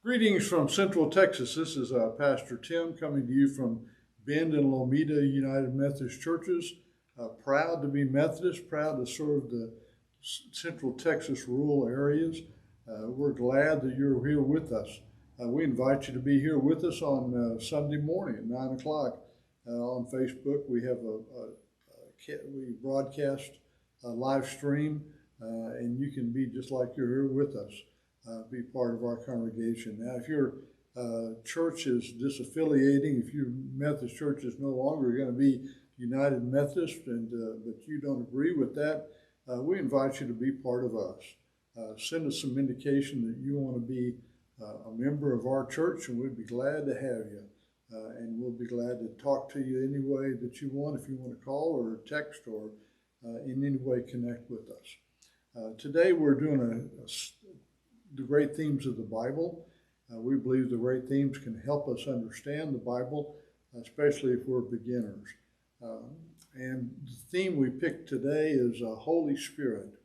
Greetings from Central Texas. This is Pastor Tim coming to you from Bend and Lomita United Methodist Churches. Proud to be Methodist, proud to serve the Central Texas rural areas. We're glad that you're here with us. We invite you to be here with us on Sunday morning at 9 o'clock on Facebook. We have we broadcast a live stream, and you can be just like you're here with us. Be part of our congregation. Now, if your church is disaffiliating, if your Methodist church is no longer going to be United Methodist, but you don't agree with that, we invite you to be part of us. Send us some indication that you want to be a member of our church, and we'd be glad to have you. And we'll be glad to talk to you any way that you want, if you want to call or text or in any way connect with us. Today we're doing the great themes of the Bible. We believe the great themes can help us understand the Bible, especially if we're beginners. And the theme we picked today is Holy Spirit.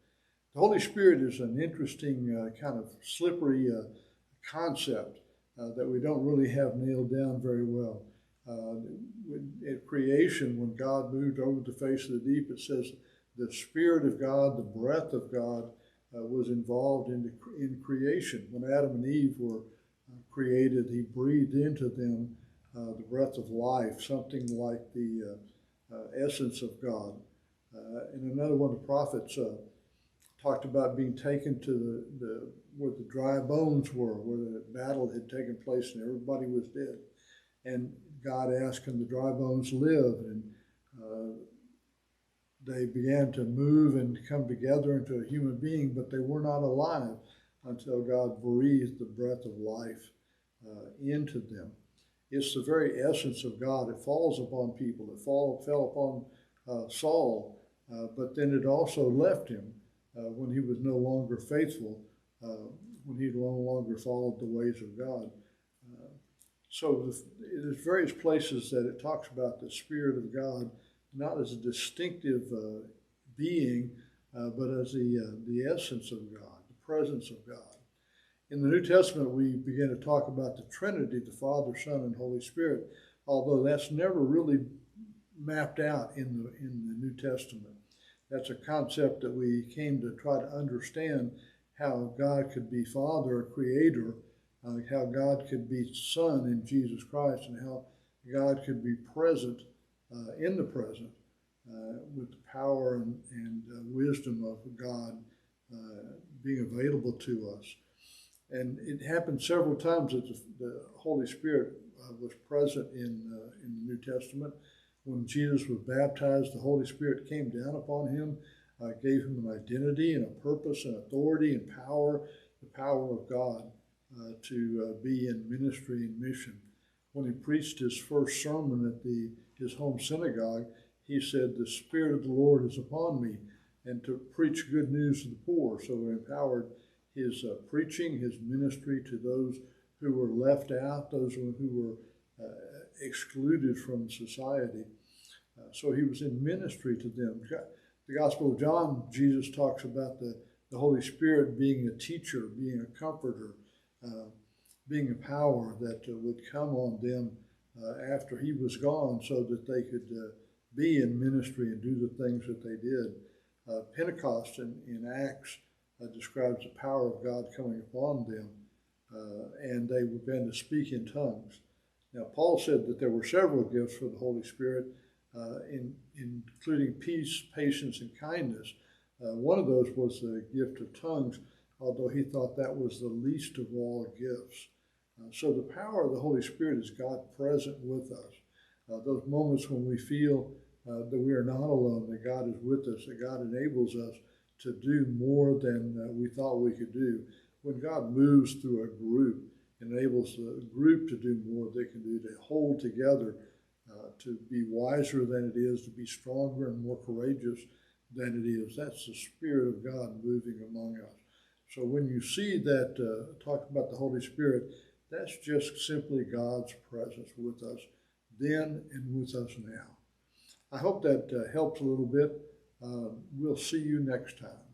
The Holy Spirit is an interesting kind of slippery concept that we don't really have nailed down very well. At creation, when God moved over the face of the deep, it says the Spirit of God, the breath of God, was involved in creation. When Adam and Eve were created, he breathed into them the breath of life, something like the essence of God. And another one of the prophets talked about being taken to where the dry bones were, where the battle had taken place and everybody was dead. And God asked, can the dry bones live? And they began to move and come together into a human being, but they were not alive until God breathed the breath of life into them. It's the very essence of God. It falls upon people. It fell upon Saul, but then it also left him when he was no longer faithful, when he no longer followed the ways of God. So there's various places that it talks about the Spirit of God, not as a distinctive being, but as the essence of God, the presence of God. In the New Testament, we begin to talk about the Trinity, the Father, Son, and Holy Spirit, although that's never really mapped out in the New Testament. That's a concept that we came to try to understand how God could be Father, Creator, how God could be Son in Jesus Christ, and how God could be present in the present with the power and wisdom of God being available to us. And it happened several times that the Holy Spirit was present in the New Testament. When Jesus was baptized, the Holy Spirit came down upon him, gave him an identity and a purpose and authority and power, the power of God to be in ministry and mission. When he preached his first sermon at his home synagogue, he said, the Spirit of the Lord is upon me, and to preach good news to the poor. So it empowered his preaching, his ministry to those who were left out, those who were excluded from society. So he was in ministry to them. The Gospel of John, Jesus talks about the Holy Spirit being a teacher, being a comforter, being a power that would come on them after he was gone so that they could be in ministry and do the things that they did. Pentecost in Acts describes the power of God coming upon them, and they began to speak in tongues. Now, Paul said that there were several gifts for the Holy Spirit, including peace, patience, and kindness. One of those was the gift of tongues, although he thought that was the least of all gifts. So the power of the Holy Spirit is God present with us. Those moments when we feel that we are not alone, that God is with us, that God enables us to do more than we thought we could do. When God moves through a group, enables the group to do more they can do, to hold together, to be wiser than it is, to be stronger and more courageous than it is. That's the Spirit of God moving among us. So when you see that, talk about the Holy Spirit, that's just simply God's presence with us then and with us now. I hope that helps a little bit. We'll see you next time.